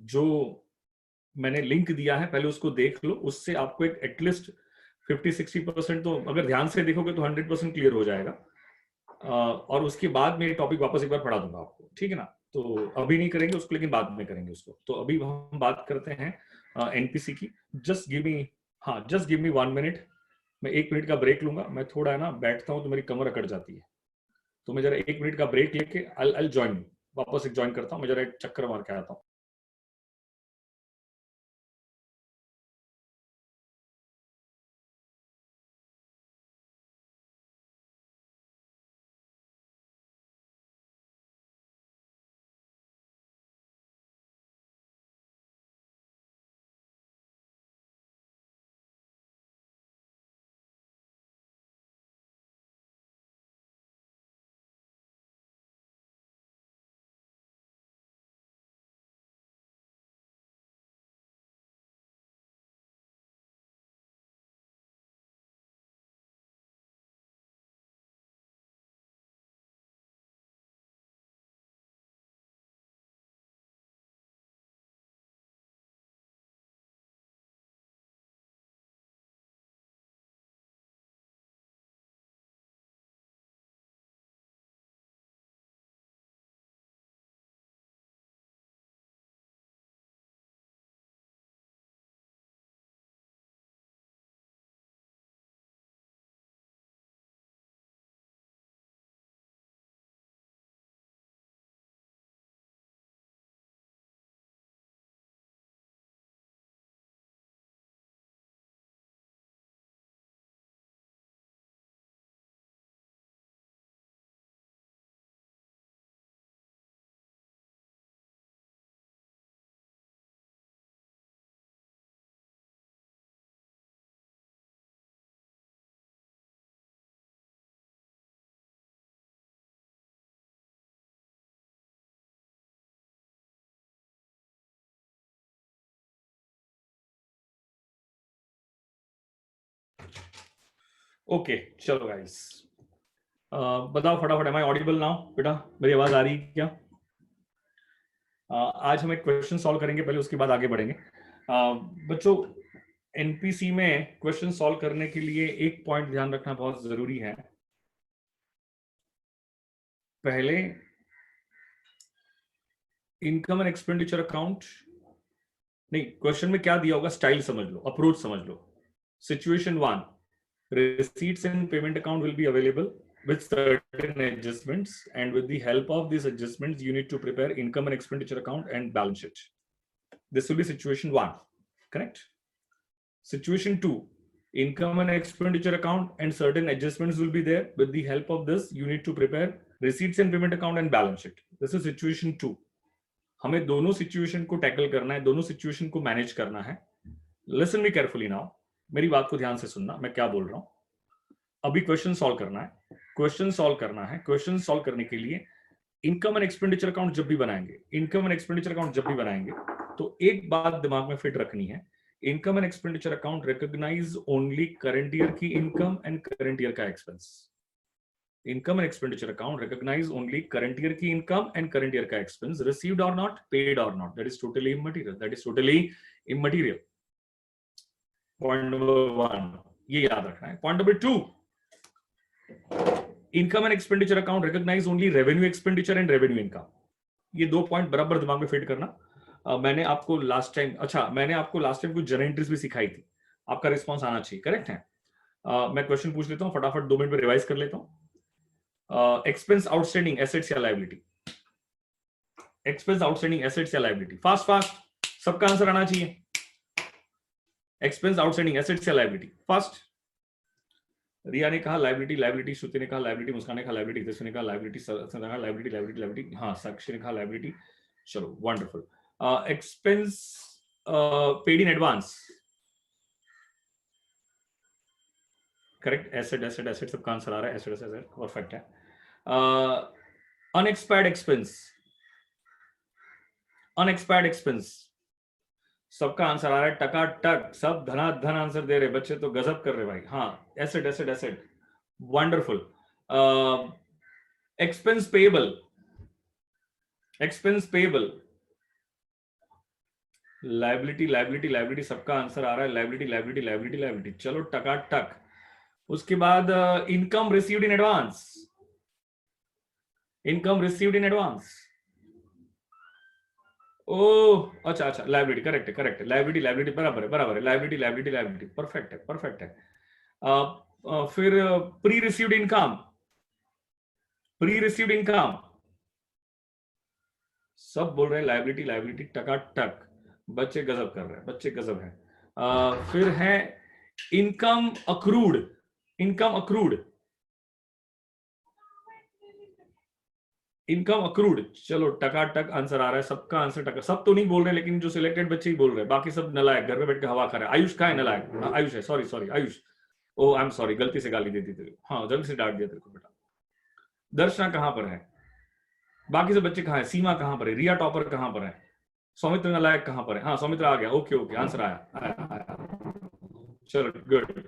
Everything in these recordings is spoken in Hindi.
जो मैंने लिंक दिया है पहले उसको देख लो, उससे आपको एक एटलीस्ट 50-60% तो अगर ध्यान से देखोगे तो 100% क्लियर हो जाएगा। और उसके बाद मैं टॉपिक वापस एक बार पढ़ा दूंगा आपको, ठीक है ना। तो अभी नहीं करेंगे उसको, लेकिन बाद में करेंगे उसको। तो अभी हम बात करते हैं एनपीसी की। Just give me 1 minute. मैं 1 मिनट का ब्रेक लूंगा। मैं थोड़ा है ना बैठता हूँ तो मेरी कमर अकड़ जाती है, तो मैं जरा 1 मिनट का ब्रेक लेके आई ज्वाइन, वापस एक ज्वाइन करता हूँ। मैं जरा एक चक्कर मार के आता हूँ। ओके, चलो गाइस, बताओ फटाफट, एम आई ऑडिबल नाउ? बेटा मेरी आवाज आ रही है क्या? आज हम एक क्वेश्चन सॉल्व करेंगे, पहले उसके बाद आगे बढ़ेंगे। बच्चों, एनपीसी में क्वेश्चन सॉल्व करने के लिए एक पॉइंट ध्यान रखना बहुत जरूरी है। पहले इनकम एंड एक्सपेंडिचर अकाउंट नहीं, क्वेश्चन में क्या दिया होगा स्टाइल समझ लो, अप्रोच समझ लो। Situation 1, receipts and payment account will be available with certain adjustments, and with the help of these adjustments you need to prepare income and expenditure account and balance sheet. This will be situation 1, correct? Situation 2, income and expenditure account and certain adjustments will be there. With the help of this you need to prepare receipts and payment account and balance sheet. This is situation 2. हमें दोनों सिचुएशन को टैकल करना है, दोनों सिचुएशन को मैनेज करना है। लिसन मी केयरफुली नाउ, मेरी बात को ध्यान से सुनना, मैं क्या बोल रहा हूं। अभी क्वेश्चन सॉल्व करना है, क्वेश्चन सॉल्व करना है। क्वेश्चन सॉल्व करने के लिए इनकम एंड एक्सपेंडिचर अकाउंट जब भी बनाएंगे, इनकम एंड एक्सपेंडिचर अकाउंट जब भी बनाएंगे, तो एक बात दिमाग में फिट रखनी है, income and expenditure account recognise only current year की इनकम एंड करंट ईयर का expense. Income and expenditure account recognise only current year की इनकम एंड करंट ईयर का एक्सपेंस, रिसीव्ड और नॉट, पेड और not, that is totally immaterial, that is totally immaterial. Point number 1 ये याद रखना है। Point number 2, income and expenditure account recognise only revenue expenditure and revenue income. ये 2 पॉइंट बराबर दिमाग में फिट करना। मैंने आपको लास्ट टाइम कुछ जर्नल एंट्रीज भी सिखाई थी, आपका रिस्पांस आना चाहिए, करेक्ट है? मैं क्वेश्चन पूछ लेता हूं फटाफट, 2 मिनट में रिवाइज कर लेता हूं। एक्सपेंस आउटस्टैंडिंग एसेट्स या लायबिलिटी, एक्सपेंस आउटस्टैंडिंग एसेट्स या लायबिलिटी, फास्ट फास्ट सबका आंसर आना चाहिए। एक्सपेंस आउटस्टैंडिंग एसेट्स या लायबिलिटी, फास्ट। रिया ने कहा लाइबिलिटी लाइबिलिटी, श्रुति ने कहा लाइबिलिटी, मुस्कान ने कहा लाइबिलिटी, दर्शन ने कहा लाइबिलिटी, सरसन ने कहा लाइबिलिटी लाइबिलिटी लाइबिलिटी, हाँ साक्षी ने कहा लाइबिलिटी। चलो wonderful. Expense paid in advance, correct. Asset asset asset सबका आंसर आ रहा है, एसेट एसेट परफेक्ट है। अनएक्सपायर्ड एक्सपेंस, अनएक्सपायर्ड एक्सपेंस सबका आंसर आ रहा है, टकाटक सब धनाधन आंसर दे रहे बच्चे, तो गजब कर रहे भाई। हाँ asset asset asset, wonderful. Expense payable, expense payable liability liability liability, सबका आंसर आ रहा है लाइबिलिटी लाइबिलिटी लाइबिलिटी लाइबिलिटी। चलो टकाटक। उसके बाद income received in advance, income received in advance. Oh अच्छा अच्छा, लाइबिलिटी करेक्ट है, करेक्ट है, लाइबिलिटी लाइबिलिटी बराबर है, बराबर है, लाइबिलिटी लाइबिलिटी लाइबिलिटी, परफेक्ट है, परफेक्ट है। फिर pre received income, pre received income, सब बोल रहे हैं लाइबिलिटी लाइबिलिटी टकाटक। बच्चे गजब कर रहे हैं, बच्चे गजब है। फिर है income accrued, income accrued, income accrued. चलो टकाटक आंसर आ रहा है, सबका आंसर टका, सब तो नहीं बोल रहे लेकिन जो सिलेक्टेड बच्चे ही बोल रहे हैं, बाकी सब नलायक घर में बैठ के हवा खा रहे हैं। आयुष का है नलायक? आयुष है, sorry sorry Ayush, oh I am sorry, गलती से गाली दे दी तेरे को, हाँ गलती से डांट दिया तेरे को बेटा। दर्शना कहां पर है? बाकी सब बच्चे कहां है? सीमा कहां पर है? रिया टॉपर कहां पर है? सौमित्र नालायक कहां पर है? हाँ सौमित्र आ गया, ओके ओके, आंसर आया आया आया। चलो गुड,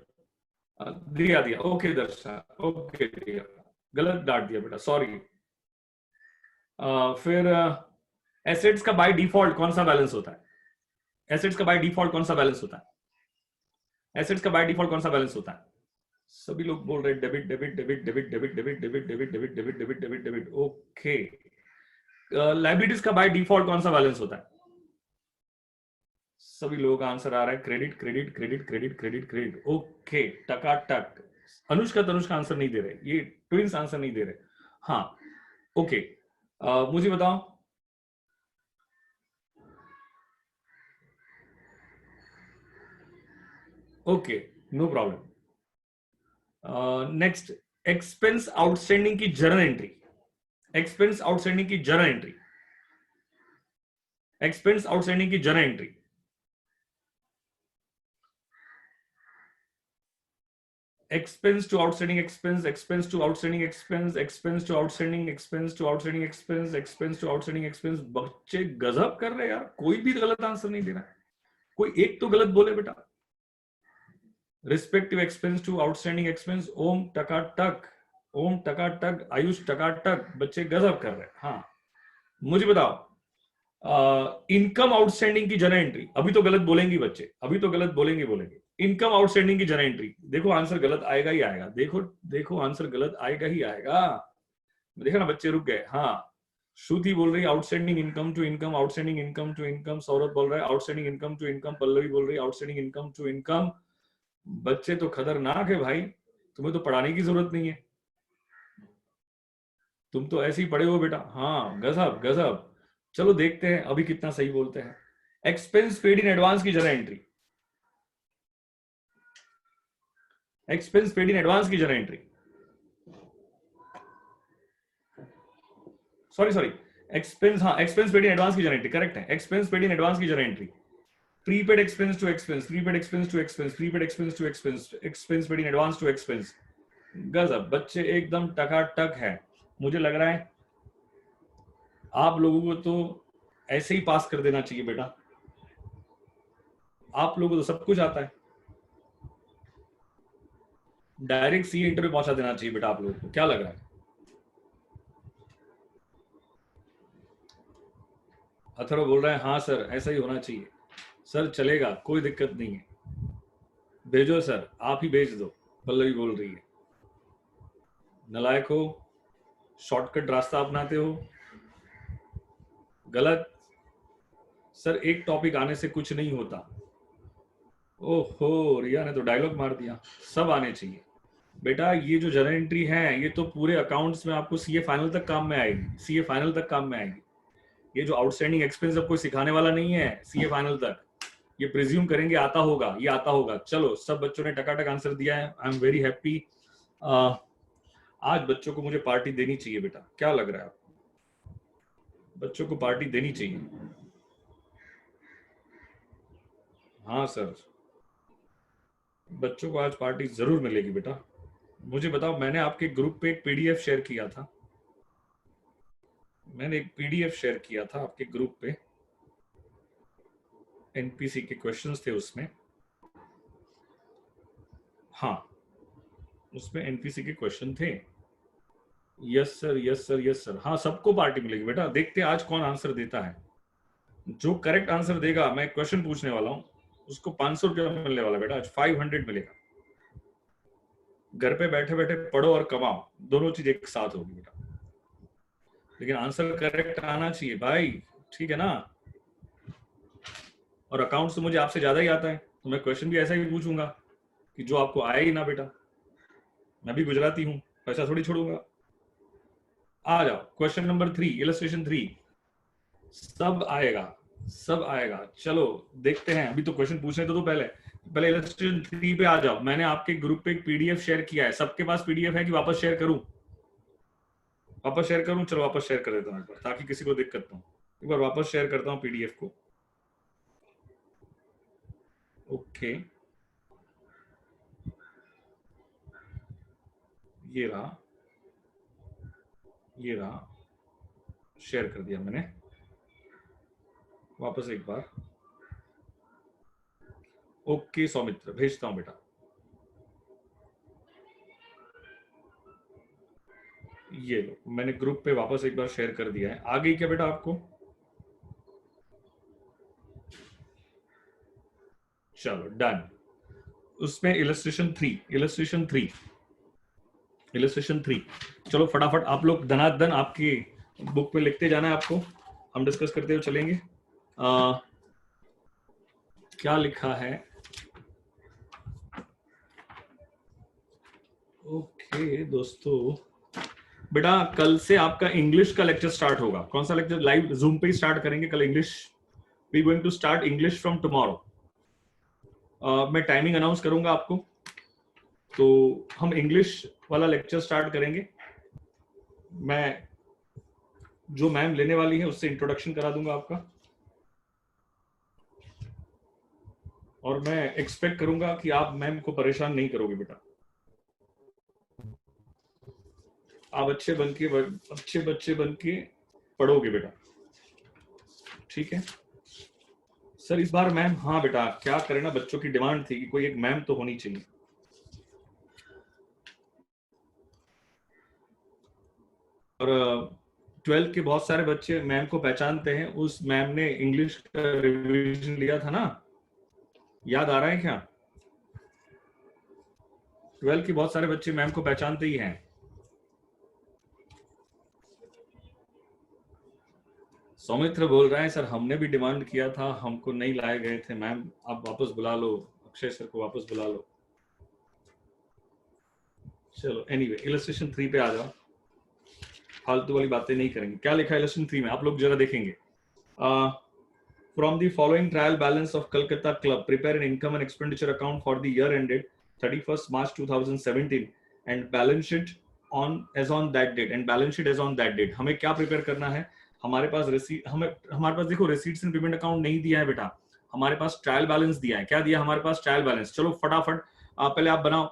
दिया दिया, ओके दर्शना, ओके दिया, गलत डांट दिया बेटा, सॉरी। फिर एसेट्स का बाय डिफॉल्ट कौन सा बैलेंस होता है? एसेट्स का बाय डिफॉल्ट कौन सा बैलेंस होता है? एसेट्स का बाय डिफॉल्ट कौन सा बैलेंस होता है? सभी लोग बोल रहे हैं debit debit debit debit debit debit debit debit debit debit debit debit debit, okay. Liabilities का बाय डिफॉल्ट कौन सा बैलेंस होता है? सभी लोगों का आंसर आ रहा है credit credit credit credit credit credit, okay टकाटक। अनुष्का तनुष्का आंसर नहीं दे रहे, ये ट्विंस आंसर नहीं दे रहे, हाँ ओके। मुझे बताओ, okay no problem. Next, expense outstanding की जर्नल एंट्री, एक्सपेंस आउटस्टैंडिंग की जर्नल एंट्री, एक्सपेंस आउटस्टैंडिंग की journal entry. Expense to outstanding expense, expense to outstanding expense, expense to outstanding expense, to outstanding expense, expense to outstanding expense. बच्चे गजब कर रहे हैं यार, कोई भी गलत आंसर नहीं दे रहा है, कोई एक तो गलत बोले बेटा। Respective expense to outstanding expense, Om टकाटक, ओम टकाटक, आयुष टकाटक, बच्चे गजब कर रहे हैं। हाँ मुझे बताओ, इनकम आउटस्टैंडिंग की जर्नल एंट्री, अभी तो गलत बोलेंगे बच्चे, अभी तो गलत बोलेंगे बोलेंगे। इनकम आउटस्टैंडिंग की जर्नल एंट्री, देखो आंसर गलत आएगा ही आएगा, देखो देखो आंसर गलत आएगा ही आएगा। देखा ना बच्चे रुक गए, हाँ। श्रुति बोल रही है outstanding income to income, outstanding income to income. Saurabh बोल रहा है outstanding income to income. Pallavi बोल रही है आउटस्टैंडिंग इनकम टू इनकम। बच्चे तो खतरनाक है भाई, तुम्हें तो पढ़ाने की जरूरत नहीं है, तुम तो ऐसे ही पढ़े हो बेटा। हाँ गजब गजब। चलो देखते हैं अभी कितना सही बोलते हैं। एक्सपेंस पेड इन एडवांस की journal entry, expense paid in advance की journal entry, sorry sorry, expense, हाँ एक्सपेंस पेड इन एडवांस की जर्नल एंट्री करेक्ट है, एक्सपेंस पेड इन एडवांस की journal entry. Prepaid expense to expense, prepaid expense to expense, prepaid expense to expense, expense paid in advance to expense. गजब, बच्चे एकदम टकाटक है। मुझे लग रहा है आप लोगों को तो ऐसे ही पास कर देना चाहिए बेटा, आप लोगों को तो सब कुछ आता है, डायरेक्ट सी इंटर पे पहुंचा देना चाहिए बेटा आप लोगों को, क्या लग रहा है? अथर्व बोल रहा है हाँ सर ऐसा ही होना चाहिए, सर चलेगा कोई दिक्कत नहीं है, भेजो सर, आप ही भेज दो। पल्लवी बोल रही है नलायक हो, शॉर्टकट रास्ता अपनाते हो, गलत। सर एक टॉपिक आने से कुछ नहीं होता। ओहो रिया ने तो डायलॉग मार दिया, सब आने चाहिए बेटा। ये जो जर्नल एंट्री है ये तो पूरे अकाउंट्स में आपको सीए फाइनल तक काम में आएगी, सीए फाइनल तक काम में आएगी। ये जो आउटस्टैंडिंग एक्सपेंस अब कोई सिखाने वाला नहीं है सीए फाइनल तक, ये प्रिज्यूम करेंगे आता होगा, ये आता होगा। चलो सब बच्चों ने टकाटक आंसर दिया है, आई एम वेरी हैप्पी। आज बच्चों को मुझे पार्टी देनी चाहिए बेटा, क्या लग रहा है आपको? बच्चों को पार्टी देनी चाहिए। हाँ सर, बच्चों को आज पार्टी जरूर मिलेगी बेटा। मुझे बताओ, मैंने आपके ग्रुप पे एक पीडीएफ शेयर किया था, मैंने एक पीडीएफ शेयर किया था आपके ग्रुप पे, एनपीसी के क्वेश्चंस थे उसमें। हाँ उसमें एनपीसी के क्वेश्चन थे। Yes sir yes sir yes sir, हाँ सबको पार्टी मिलेगी बेटा, देखते हैं आज कौन आंसर देता है। जो करेक्ट आंसर देगा, मैं क्वेश्चन पूछने वाला हूं, उसको 500 रुपया मिलने वाला बेटा, आज 500 मिलेगा। घर पे बैठे बैठे पढ़ो और कमाओ, दोनों चीज एक साथ होगी बेटा, लेकिन आंसर करेक्ट आना चाहिए भाई, ठीक है ना। और अकाउंट्स तो मुझे आपसे ज्यादा ही आता है, तो मैं क्वेश्चन भी ऐसा ही पूछूंगा कि जो आपको आए ही ना बेटा। मैं भी गुजराती हूं, पैसा थोड़ी छोड़ूंगा। आ जाओ क्वेश्चन नंबर 3, इलस्ट्रेशन 3। सब आएगा, सब आएगा। चलो देखते हैं, अभी तो क्वेश्चन पूछने तो पहले पहले इलस्ट्रेशन 3 पे आ जाओ। मैंने आपके ग्रुप पे एक पीडीएफ शेयर किया है, सबके पास पीडीएफ है कि वापस शेयर करूं? वापस शेयर करूं? चलो वापस शेयर कर देता हूं एक बार, ताकि किसी को दिक्कत ना हो। एक बार वापस शेयर करता हूं पीडीएफ को। ओके, ये रहा, ये रहा, शेयर कर दिया मैंने। वापस एक बार। ओके सौमित्र, भेजता हूं बेटा। ये लो, मैंने ग्रुप पे वापस एक बार शेयर कर दिया है। आ गई क्या बेटा आपको? चलो डन। उसमें इलस्ट्रेशन 3, इलस्ट्रेशन 3, इलस्ट्रेशन 3। चलो फटाफट आप लोग धनाधन आपकी बुक में लिखते जाना है आपको, हम डिस्कस करते हुए चलेंगे। क्या लिखा है? ओके दोस्तों, बेटा कल से आपका इंग्लिश का लेक्चर स्टार्ट होगा। कौन सा लेक्चर? लाइव जूम पे ही स्टार्ट करेंगे कल English. We going to start English from tomorrow. मैं टाइमिंग अनाउंस करूंगा आपको, तो हम इंग्लिश वाला लेक्चर स्टार्ट करेंगे। मैं जो मैम लेने वाली है उससे इंट्रोडक्शन करा दूंगा आपका, और मैं एक्सपेक्ट करूंगा कि आप मैम को परेशान नहीं करोगे बेटा। आप अच्छे बच्चे बन के पढ़ोगे बेटा, ठीक है। सर इस बार मैम, हाँ बेटा क्या करें ना, बच्चों की डिमांड थी कि कोई एक मैम तो होनी चाहिए। और 12th के बहुत सारे बच्चे मैम को पहचानते हैं। उस मैम ने इंग्लिश का रिवीजन लिया था ना, याद आ रहा है क्या? 12th के बहुत सारे बच्चे मैम को पहचानते ही हैं। सौमित्र बोल रहा है सर हमने भी डिमांड किया था, हमको नहीं लाए गए थे मैम, आप वापस बुला लो, अक्षय सर को वापस बुला लो। चलो एनीवे, इलस्ट्रेशन 3 पे आ जाओ, फालतू वाली बातें नहीं करेंगे। क्या लिखा है इलस्ट्रेशन 3 में, आप लोग जरा देखेंगे। From the following trial balance of Calcutta Club, prepare an income and expenditure account for the year ended 31st March 2017 and balance sheet as on that date and balance sheet as on that date। हमें क्या प्रिपेयर करना है? हमारे पास हमारे पास देखो रिसीट्स एंड पेमेंट अकाउंट नहीं दिया है बेटा, हमारे पास ट्रायल बैलेंस दिया है। क्या दिया हमारे पास? Trial balance. चलो फटाफट पहले आप बनाओ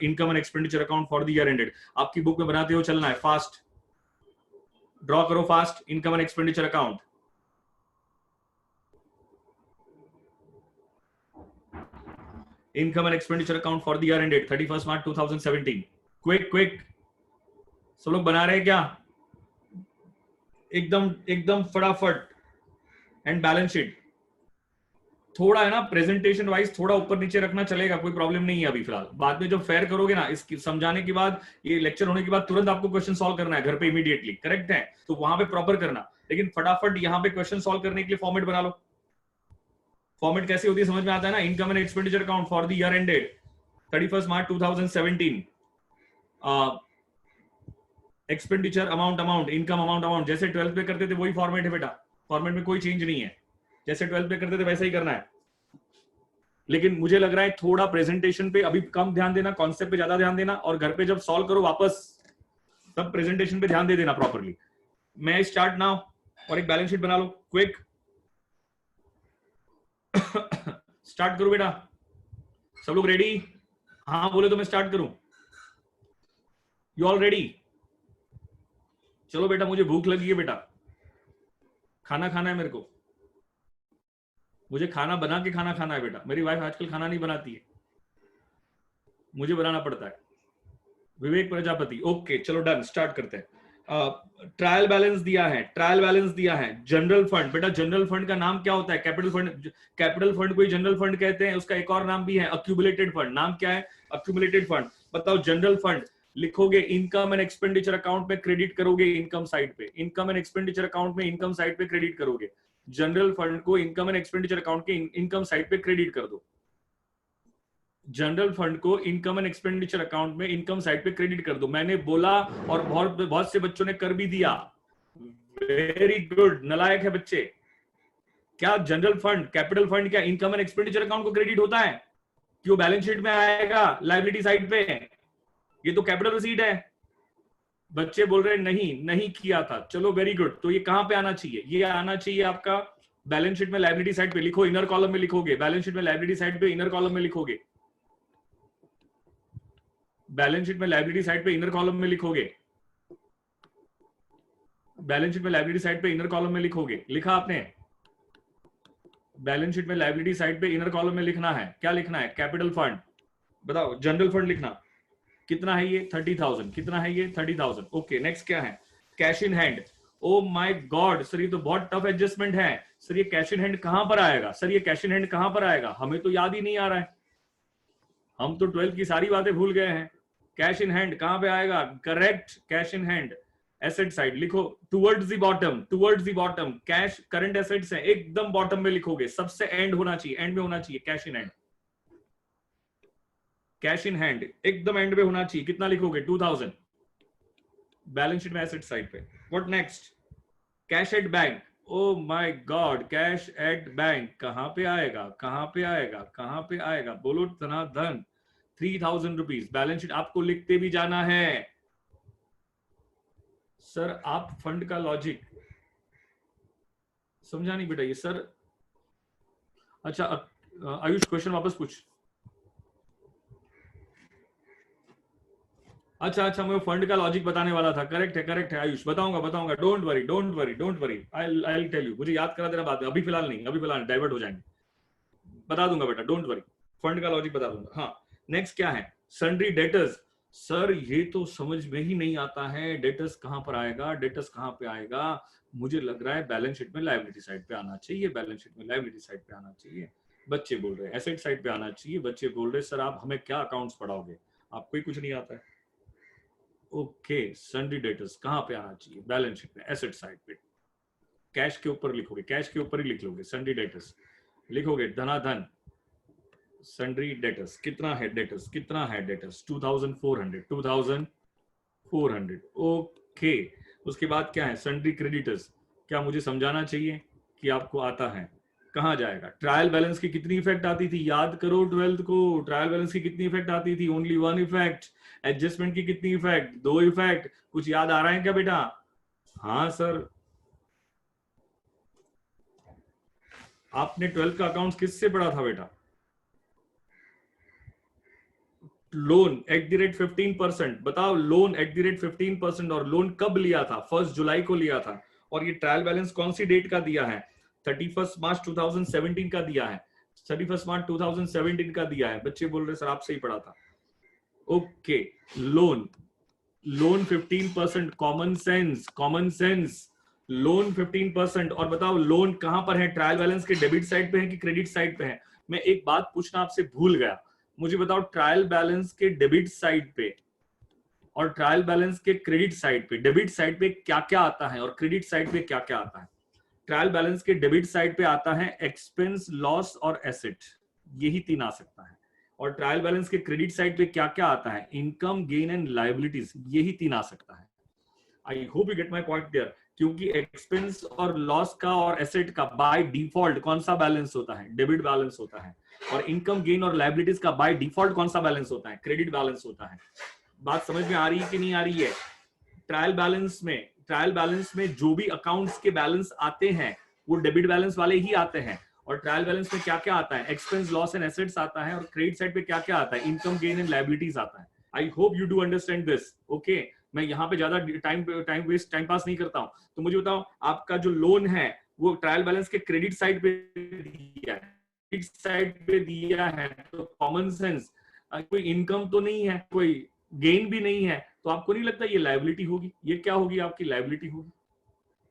income and expenditure account for the year ended. आपकी बुक में बनाते हो चलना है, फास्ट ड्रॉ करो, fast income and expenditure account. Income and expenditure account for the year ended 31st March 2017। Quick सब लोग बना रहे हैं क्या? एकदम एकदम फटाफट। एंड बैलेंस शीट थोड़ा है ना प्रेजेंटेशन वाइज थोड़ा ऊपर नीचे रखना चलेगा, कोई प्रॉब्लम नहीं है अभी फिलहाल। बाद में जब फेयर करोगे ना, इसकी समझाने के बाद, ये लेक्चर होने के बाद तुरंत आपको क्वेश्चन सॉल्व करना है घर पे इमीडिएटली, करेक्ट है? तो वहां पे प्रॉपर करना, लेकिन फटाफट यहाँ पे क्वेश्चन सॉल्व करने के लिए फॉर्मेट बना लो। फॉर्मेट कैसी होती है समझ में आता है ना? Income and expenditure account for the year ended 31st March 2017, expenditure amount, income amount, जैसे 12th पे करते थे वही फॉर्मेट है बेटा, फॉर्मेट में कोई चेंज नहीं है, जैसे 12th पे करते थे वैसा ही करना है। लेकिन मुझे लग रहा है थोड़ा प्रेजेंटेशन पे अभी कम ध्यान देना, कॉन्सेप्ट पे ज्यादा ध्यान देना, और घर पे जब सॉल्व करो वापस तब प्रेजेंटेशन पे ध्यान दे देना प्रॉपरली। मैं स्टार्ट नाउ, और एक बैलेंस शीट बना लो क्विक। स्टार्ट करो बेटा, सब लोग रेडी? हाँ बोले तो मैं स्टार्ट करूं। You all ready? चलो बेटा मुझे भूख लगी है बेटा, खाना खाना है मेरे को, मुझे खाना बना के खाना खाना है बेटा। मेरी वाइफ आजकल खाना नहीं बनाती है, मुझे बनाना पड़ता है। विवेक प्रजापति, ओके चलो डन, स्टार्ट करते हैं। ट्रायल बैलेंस दिया है, ट्रायल बैलेंस दिया है। जनरल फंड, बेटा जनरल फंड का नाम क्या होता है? Capital fund. कैपिटल फंड को ही जनरल फंड कहते हैं। उसका एक और नाम भी है, अक्यूमुलेटेड फंड। नाम क्या है? Accumulated fund. बताओ जनरल फंड लिखोगे, इनकम एंड एक्सपेंडिचर अकाउंट में क्रेडिट करोगे, इनकम साइड पे। इनकम एंड एक्सपेंडिचर अकाउंट में इनकम साइड पे क्रेडिट करोगे। जनरल फंड को इनकम एंड एक्सपेंडिचर अकाउंट के इनकम साइड पे क्रेडिट कर दो। जनरल फंड को इनकम एंड एक्सपेंडिचर अकाउंट में इनकम साइड पे क्रेडिट कर दो। मैंने बोला और बहुत से बच्चों ने कर भी दिया। वेरी गुड, नलायक है बच्चे। क्या जनरल फंड, कैपिटल फंड क्या इनकम एंड एक्सपेंडिचर अकाउंट को क्रेडिट होता है? क्यों? बैलेंस शीट में आएगा लायबिलिटी साइड पे। ये तो कैपिटल रिसीट है। बच्चे बोल रहे हैं नहीं किया था। चलो वेरी गुड। तो ये कहां पे आना चाहिए? ये आना चाहिए आपका बैलेंस शीट में लायबिलिटी साइड पे। लिखो, इनर कॉलम में लिखोगे। बैलेंस शीट में लायबिलिटी साइड पे इनर कॉलम में लिखोगे। बैलेंस शीट में लायबिलिटी साइड पे इनर कॉलम में लिखोगे। बैलेंस शीट में लायबिलिटी साइड पे इनर कॉलम में लिखोगे। लिखा आपने? बैलेंस शीट में लायबिलिटी साइड पे इनर कॉलम में लिखना है। क्या लिखना है? Capital fund. बताओ जनरल फंड लिखना। कितना है ये? 30,000। कितना है ये? 30,000। ओके, नेक्स्ट क्या है? Cash in hand. O my God sir, ये तो बहुत टफ एडजस्टमेंट है। सर ये कैश इन हैंड कहां पर आएगा? सर ये कैश इन हैंड कहां पर आएगा? हमें तो याद ही नहीं आ रहा है। हम तो 12th की सारी बातें भूल गए हैं। कैश इन हैंड कहां पे आएगा? Correct, cash in hand asset side. लिखो towards the bottom, towards the bottom. Cash current assets है, एकदम बॉटम में लिखोगे। सबसे एंड होना चाहिए, एंड में होना चाहिए cash in hand. Cash in hand एकदम एंड में होना चाहिए। कितना लिखोगे? 2000। बैलेंस शीट में एसेट साइड पे। What next? Cash at bank. O my God, cash at bank कहां पे आएगा? कहां पे आएगा? कहां पे आएगा? बोलो धनाधन। 3,000 रुपीज। बैलेंस शीट आपको लिखते भी जाना है। सर आप फंड का लॉजिक समझा नहीं बेटा ये सर। अच्छा आयुष क्वेश्चन वापस पूछ। अच्छा मैं फंड का लॉजिक बताने वाला था। करेक्ट है आयुष, बताऊंगा। Don't worry. I tell you. मुझे याद करा देना बाद में, अभी फिलहाल नहीं, डाइवर्ट हो जाएंगे। बता दूंगा बेटा, डोंट वरी। फंड का लॉजिक बता दूंगा। हाँ, नेक्स्ट क्या है? Sundry debtors. सर ये तो समझ में ही नहीं आता है, डेटर्स कहां पर आएगा? डेटर्स कहां पे आएगा? मुझे लग रहा है बैलेंस शीट में लायबिलिटी साइड पे आना चाहिए। बैलेंस शीट में लायबिलिटी साइड पे आना चाहिए। बच्चे बोल रहे हैं एसेट साइड पे आना चाहिए। बच्चे बोल रहे हैं सर आप हमें क्या अकाउंट्स पढ़ाओगे, आपको ही कुछ नहीं आता है। ओके, सन्ड्री डेटर्स कहां पे आना चाहिए? बैलेंस शीट में एसेट साइड पे। कैश के ऊपर लिखोगे, कैश के ऊपर ही लिख लोगे। सन्ड्री डेटर्स लिखोगे, धनाधन सन्ड्री डेटर्स। कितना है डेटर्स? 2400। ओके, उसके बाद क्या है? Sundry creditors. क्या मुझे समझाना चाहिए कि आपको आता है? कहां जाएगा? ट्रायल बैलेंस की कितनी इफेक्ट आती थी? याद करो 12th को। ट्रायल बैलेंस की कितनी इफेक्ट आती थी? Only 1 effect. एडजस्टमेंट की कितनी इफेक्ट? 2 इफेक्ट। कुछ याद आ रहा है क्या बेटा? हाँ सर। आपने 12th का अकाउंट्स किससे पढ़ा था बेटा? Loan at the rate 15%। बताओ लोन एट द रेट 15%। और लोन कब लिया था? 1 जुलाई को लिया था। और ये ट्रायल बैलेंस कौन सी डेट का दिया है? 31 मार्च 2017 का दिया है। 31 मार्च 2017 का दिया है। बच्चे बोल रहे सर आपसे ही पढ़ा था। Okay, loan 15%। Common sense loan 15%। और बताओ लोन कहां पर है? ट्रायल बैलेंस के डेबिट साइड पे है कि क्रेडिट साइड पे है? मैं एक बात पूछना आपसे भूल गया। मुझे बताओ ट्रायल बैलेंस के डेबिट साइड पे और ट्रायल बैलेंस के क्रेडिट साइड पे, डेबिट साइड पे क्या क्या आता है और क्रेडिट साइड पे क्या क्या आता है? ट्रायल बैलेंस के डेबिट साइड पे आता है एक्सपेंस, लॉस और एसेट। यही 3 आ सकता है। और ट्रायल बैलेंस के क्रेडिट साइड पे क्या क्या आता है? Income, gain and liabilities. यही 3 आ सकता है। I hope you get my point there. क्योंकि एक्सपेंस और लॉस का और एसेट का बाय डिफॉल्ट कौन सा बैलेंस होता है? डेबिट बैलेंस होता है। और इनकम, गेन और लायबिलिटीज का बाय डिफॉल्ट कौन सा बैलेंस होता है? क्रेडिट बैलेंस होता है। बात समझ में आ रही है कि नहीं आ रही है? ट्रायल बैलेंस में जो भी अकाउंट्स के बैलेंस आते हैं वो डेबिट बैलेंस वाले ही आते हैं। और ट्रायल बैलेंस में क्या क्या आता है? एक्सपेंस, लॉस एंड एसेट्स आता है। और क्रेडिट साइड पे क्या क्या आता है? इनकम, गेन एंड लायबिलिटीज आता है। I hope you do understand this. Okay, मैं यहाँ पे ज्यादा टाइम पास नहीं करता हूँ। तो मुझे बताओ आपका जो लोन है वो ट्रायल बैलेंस के क्रेडिट साइड पे दिया है, क्रेडिट साइड पे दिया है। तो कॉमन सेंस कोई इनकम तो नहीं है, कोई गेन भी नहीं है, तो आपको नहीं लगता ये लायबिलिटी होगी? ये क्या होगी? आपकी लायबिलिटी होगी।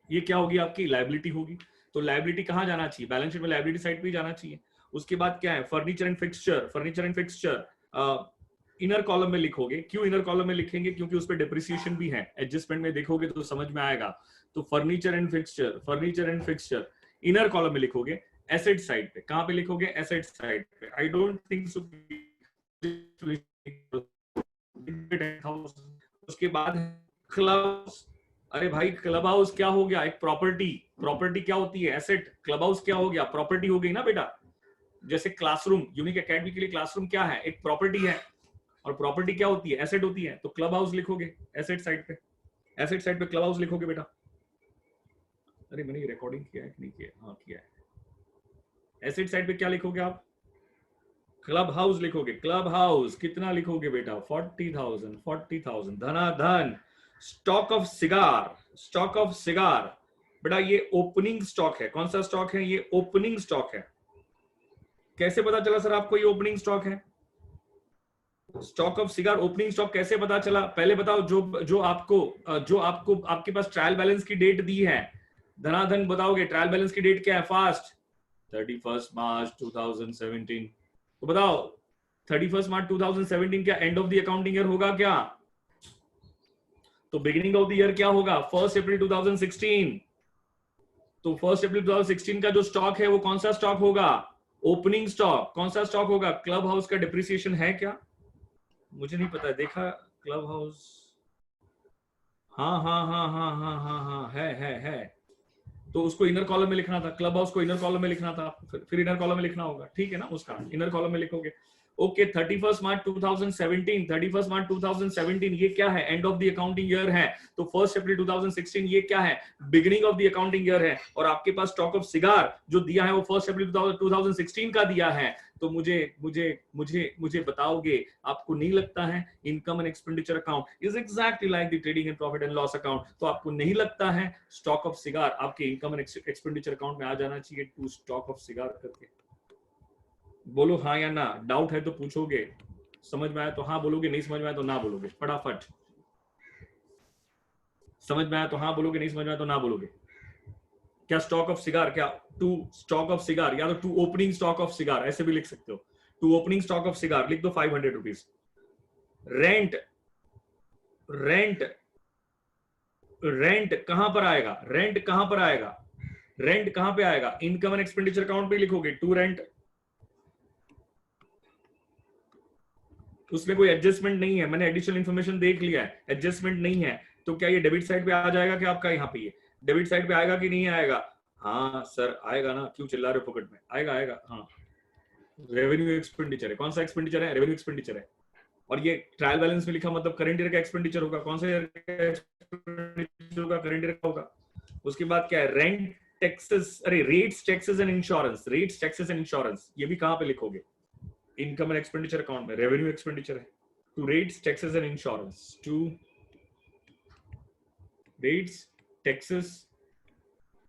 ये क्या होगी? आपकी लायबिलिटी होगी। तो लायबिलिटी कहां जाना चाहिए? बैलेंस शीट में लायबिलिटी साइड पे जाना चाहिए। उसके बाद क्या है? Furniture and fixture. Furniture and fixture inner column में लिखोगे। क्यों इनर कॉलम में लिखेंगे? क्योंकि उस पर डिप्रिसिएशन भी है। एडजस्टमेंट में देखोगे तो समझ में आएगा। तो furniture and fixture inner column में लिखोगे। एसेट साइड पे कहां पे लिखोगे? एसेट साइड पे। I don't think so. उसके बाद क्लब। अरे भाई क्लब हाउस क्या हो गया? एक प्रॉपर्टी। प्रॉपर्टी क्या होती है? एसेट। क्लब हाउस क्या हो गया? प्रॉपर्टी हो गई ना बेटा। जैसे क्लासरूम, यूनिक एकेडमी के लिए क्लासरूम क्या है? एक प्रॉपर्टी है। और प्रॉपर्टी क्या होती है? एसेट होती है। तो क्लब हाउस लिखोगे एसेट साइड पे। एसेट साइड पे क्लब हाउस लिखोगे बेटा। अरे मैंने रिकॉर्डिंग किया है कि नहीं किया? हाँ किया है। एसेट साइड पे क्या लिखोगे आप? क्लब हाउस लिखोगे। क्लब हाउस कितना लिखोगे बेटा? 40,000। 40,000 धनाधन। Stock of cigar. Stock of cigar बेटा ये ओपनिंग स्टॉक है। कौन सा स्टॉक है? ये ओपनिंग स्टॉक है। कैसे पता चला सर आपको ये ओपनिंग स्टॉक है? Stock of cigar opening stock कैसे पता चला? पहले बताओ। जो आपको आपके पास ट्रायल बैलेंस की डेट दी है। धनाधन बताओगे ट्रायल बैलेंस की डेट क्या है? फास्ट 31 मार्च 2017। तो बताओ 31 मार्च 2017 क्या end of the accounting year होगा क्या? तो बिगिनिंग ऑफ द ईयर क्या होगा? 1 अप्रैल 2016। तो 1 अप्रैल 2016 का जो स्टॉक है वो कौन सा स्टॉक होगा? Opening stock. कौन सा स्टॉक होगा? क्लब हाउस का डिप्रिसिएशन है क्या? मुझे नहीं पता। देखा क्लब हाउस? हाँ हाँ हाँ हाँ हाँ हाँ हाँ है। तो उसको इनर कॉलम में लिखना था। क्लब हाउस को इनर कॉलम में लिखना था। फिर इनर कॉलम में लिखना होगा। ठीक है ना? उसका इनर कॉलम में लिखोगे। ओके 31 मार्च 2017। 31 मार्च 2017 ये क्या है? End of the accounting year है। तो 1 अप्रैल 2016 ये क्या है? Beginning of the accounting year है। और आपके पास स्टॉक ऑफ सिगार जो दिया है वो 1 अप्रैल 2016 का दिया है। तो मुझे मुझे मुझे मुझे बताओगे आपको नहीं लगता है income and expenditure account is exactly like the trading and profit and loss account? तो आपको नहीं लगता है स्टॉक ऑफ सिगार आपके इनकम एंड एक्सपेंडिचर अकाउंट में आ जाना चाहिए टू स्टॉक ऑफ सिगार करके? बोलो हाँ या ना। डाउट है तो पूछोगे। समझ में आया तो हाँ बोलोगे, नहीं समझ में आया तो ना बोलोगे। फटाफट। समझ में आया तो हाँ बोलोगे, नहीं समझ में आया तो ना बोलोगे। क्या स्टॉक ऑफ सिगार? क्या टू स्टॉक ऑफ सिगार या तो to opening stock of cigar ऐसे भी लिख सकते हो। To opening stock of cigar लिख दो 500 रुपीज। रेंट। रेंट। रेंट कहां पर आएगा? रेंट कहां पर आएगा? रेंट कहां पे आएगा? इनकम एंड एक्सपेंडिचर अकाउंट पे लिखोगे टू रेंट। उसमें कोई एडजस्टमेंट नहीं है। मैंने एडिशनल इंफॉर्मेशन देख लिया है। एडजस्टमेंट नहीं है। तो क्या ये डेबिट साइड पे आ जाएगा क्या आपका? यहाँ पे ये डेबिट साइड पे आएगा कि नहीं आएगा? हाँ सर आएगा ना। क्यों चिल्ला रहे हो पॉकेट में? आएगा आएगा। हाँ रेवेन्यू एक्सपेंडिचर है। कौन सा एक्सपेंडिचर है? रेवेन्यू एक्सपेंडिचर है। और ये ट्रायल बैलेंस में लिखा मतलब करंट ईयर का एक्सपेंडिचर होगा। कौन सा ईयर का एक्सपेंडिचर होगा? करंट ईयर का होगा। उसके बाद क्या है? Rent taxes. अरे rates taxes and insurance. Rates taxes and insurance ये भी कहां पे लिखोगे? इनकम एंड एक्सपेंडिचर अकाउंट में। रेवेन्यू एक्सपेंडिचर है। To rates taxes and insurance. To rates taxes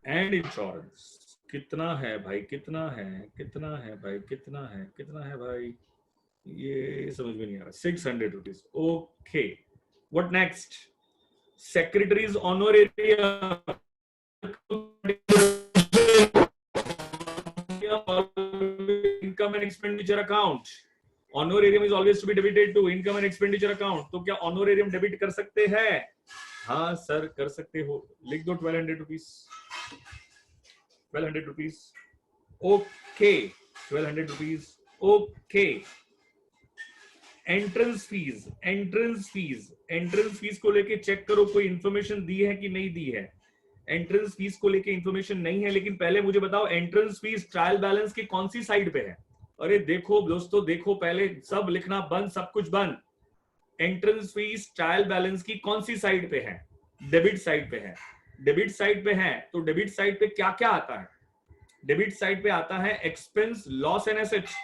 and insurance. कितना है भाई? कितना है? कितना है भाई? कितना है? कितना है भाई? ये समझ में नहीं आ रहा। 600 rupees. Okay what next? Secretary's honorarium. Income and expenditure account. Honorarium is always to be debited to income and expenditure account. तो क्या ऑनोरेरियम डेबिट कर सकते हैं? हाँ सर कर सकते हो। लिख दो 1200 rupees. 1200 rupees. Okay 1200 rupees. Okay entrance fees. Entrance fees. Entrance fees को लेके चेक करो कोई इंफॉर्मेशन दी है कि नहीं दी है। एंट्रेंस फीस को लेके इंफॉर्मेशन नहीं है। लेकिन पहले मुझे बताओ एंट्रेंस फीस ट्रायल बैलेंस की कौन सी साइड पे है? अरे देखो दोस्तों देखो, पहले सब लिखना बंद, सब कुछ बंद। एंट्रेंस फीस ट्रायल बैलेंस की कौन सी साइड पे है? डेबिट साइड पे है। डेबिट साइड पे है तो डेबिट साइड पे क्या क्या आता है? डेबिट साइड पे आता है expense, loss and assets.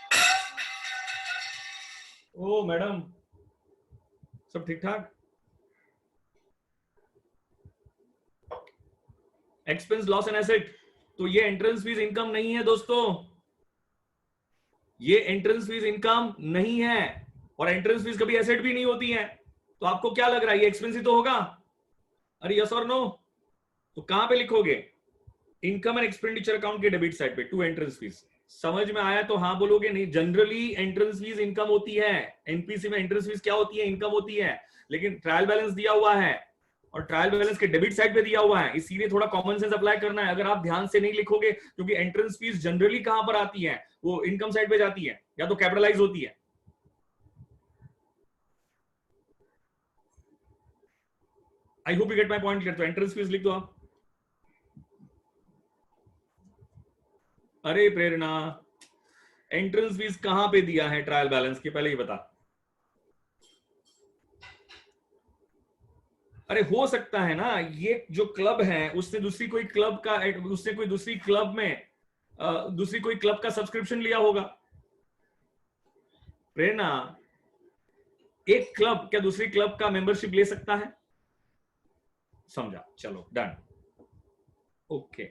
Oh madam सब ठीक ठाक? Expense, loss and asset. तो ये एंट्रेंस फीस इनकम नहीं है दोस्तों। ये एंट्रेंस फीस इनकम नहीं है। और एंट्रेंस फीस कभी एसेट भी नहीं होती है। तो आपको क्या लग रहा है, ये एक्सपेंसिव तो होगा? अरे यस और नो? तो कहां पे लिखोगे? इनकम एंड एक्सपेंडिचर अकाउंट के डेबिट साइड पे टू एंट्रेंस फीस। समझ में आया तो हाँ बोलोगे, नहीं जनरली एंट्रेंस फीस इनकम होती है, एनपीसी में एंट्रेंस फीस क्या होती है? इनकम होती है। लेकिन ट्रायल बैलेंस दिया हुआ है और ट्रायल बैलेंस के डेबिट साइड पे दिया हुआ है, इसीलिए थोड़ा कॉमन सेंस अप्लाई करना है। अगर आप ध्यान से नहीं लिखोगे, क्योंकि एंट्रेंस फीस जनरली कहां पर आती है, वो इनकम साइड पे जाती है या तो कैपिटलाइज होती है। I hope you gate my point. तो एंट्रेंस फीस लिख दो आप। अरे प्रेरणा, एंट्रेंस फीस कहां पे दिया है ट्रायल बैलेंस के, पहले ही बता। अरे हो सकता है ना, ये जो क्लब है उसने दूसरी कोई क्लब का, उसने कोई दूसरी क्लब में दूसरी कोई क्लब का सब्सक्रिप्शन लिया होगा। प्रेरणा, एक क्लब क्या दूसरी क्लब का मेंबरशिप ले सकता है? समझा, चलो डन। ओके,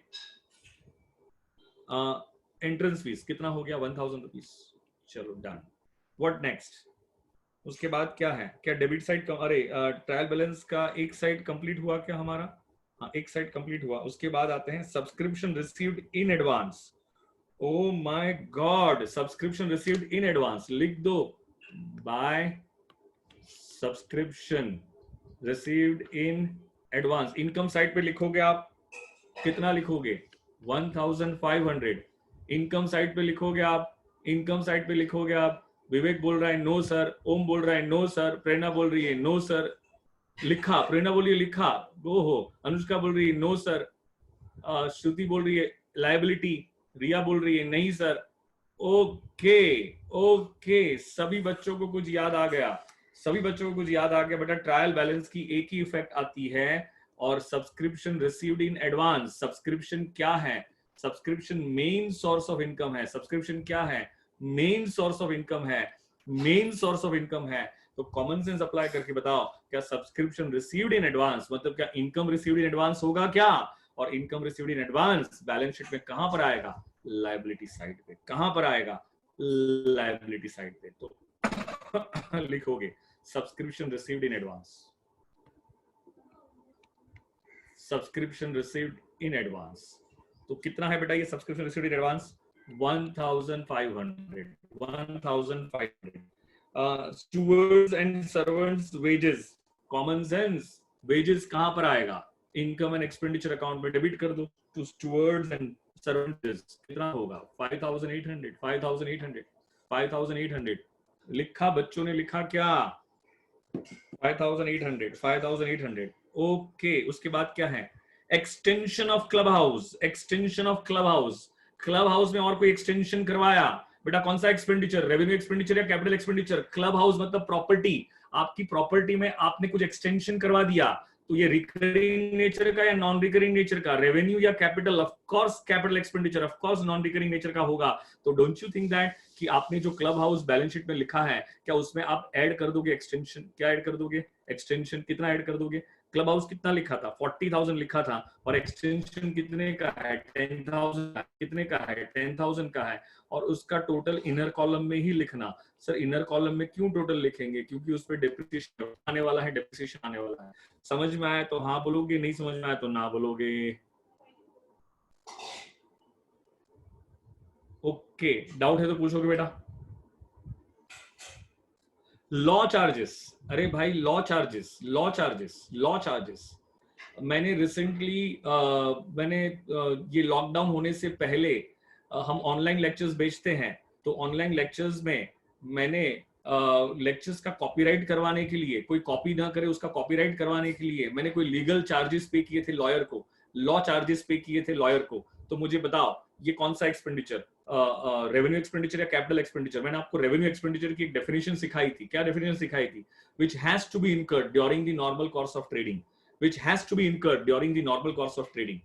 एंट्रेंस फीस कितना हो गया? 1000 रुपीज। चलो डन। What next? उसके बाद क्या है? क्या डेबिट साइड, अरे ट्रायल बैलेंस का एक साइड कंप्लीट हुआ क्या हमारा? हाँ, एक साइड कंप्लीट हुआ। उसके बाद आते हैं subscription received in advance. Oh my God, subscription received in advance लिख दो। By subscription received in advance, income side पे लिखोगे आप, कितना लिखोगे? 1500। इनकम साइड पे लिखोगे आप, इनकम साइड पे लिखोगे आप। विवेक बोल रहा है नो सर, ओम बोल रहा है नो सर, प्रेरणा बोल रही है नो सर, लिखा, प्रेरणा बोल रही है लिखा, गो हो, अनुष्का बोल रही है नो सर, श्रुति बोल रही है लायबिलिटी, रिया बोल रही है नहीं सर। ओके ओके, सभी बच्चों को कुछ याद आ गया, सभी बच्चों को कुछ याद आ गया बेटा। ट्रायल बैलेंस की एक ही इफेक्ट आती है, और subscription received in advance, subscription क्या है? Subscription main source of income है। सब्सक्रिप्शन क्या है? मेन सोर्स ऑफ इनकम है, मेन सोर्स ऑफ इनकम है। तो कॉमन सेंस अप्लाई करके बताओ, क्या सब्सक्रिप्शन रिसीव्ड इन एडवांस मतलब क्या इनकम रिसीव्ड इन एडवांस होगा क्या? और income received in advance balance sheet में कहां पर आएगा? लायबिलिटी साइड पे। कहां पर आएगा? लायबिलिटी साइड पे। तो लिखोगे subscription received in advance, subscription received in advance. तो कितना है बेटा ये subscription received in advance? 1500। 1500। Stewards and servants wages, common sense, wages कहां पर आएगा? इनकम एंड एक्सपेंडिचर अकाउंट में डेबिट कर दो टू स्टूवर्ड्स एंड सर्वेंट्स। कितना होगा? 5800। 5800। 5800 लिखा, बच्चों ने लिखा क्या? 5800। 5800। ओके, उसके बाद क्या है? Extension of club house, extension of club house. Club house में और कोई एक्सटेंशन करवाया बेटा, कौन सा एक्सपेंडिचर? रेवेन्यू एक्सपेंडिचर या कैपिटल एक्सपेंडिचर? क्लब हाउस मतलब प्रॉपर्टी, आपकी प्रॉपर्टी में आपने कुछ एक्सटेंशन करवा दिया, तो ये रिकरिंग नेचर का या नॉन रिकरिंग नेचर का? रेवेन्यू या capital? Of course capital expenditure, of course non recurring nature का होगा। तो डोंट यू थिंक दैट कि आपने जो क्लब हाउस बैलेंस शीट में लिखा है, क्या उसमें आप ऐड कर दोगे एक्सटेंशन? क्या ऐड कर दोगे? एक्सटेंशन कितना ऐड कर दोगे? क्लब हाउस कितना लिखा था? 40,000 लिखा था, और एक्सटेंशन कितने का है? 10,000। कितने का है? 10,000 का है। और उसका टोटल इनर कॉलम में ही लिखना। सर इनर कॉलम में क्यों टोटल लिखेंगे? क्योंकि उस पर डेप्रिसिएशन आने वाला है, डेप्रिसिएशन आने वाला है। समझ में आया तो हाँ बोलोगे, नहीं समझ में आया तो ना बोलोगे। ओके, डाउट है तो पूछोगे बेटा। लॉ चार्जेस, अरे भाई law charges, law charges, law charges. मैंने रिसेंटली ये लॉकडाउन होने से पहले हम ऑनलाइन लेक्चर्स बेचते हैं, तो ऑनलाइन लेक्चर्स में मैंने लेक्चर्स का कॉपीराइट करवाने के लिए, कोई कॉपी ना करे उसका कॉपीराइट करवाने के लिए मैंने कोई लीगल चार्जेस पे किए थे लॉयर को, लॉ चार्जेस पे किए थे लॉयर को। तो मुझे बताओ ये कौन सा एक्सपेंडिचर, रेवेन्यू एक्सपेंडिचर या कैपिटल एक्सपेंडिचर? मैंने आपको रेवेन्यू एक्सपेंडिचर की एक डेफिनेशन सिखाई थी। क्या डेफिनेशन सिखाई थी? Which has to be incurred during the normal course of trading, which has to be incurred during the normal course of trading.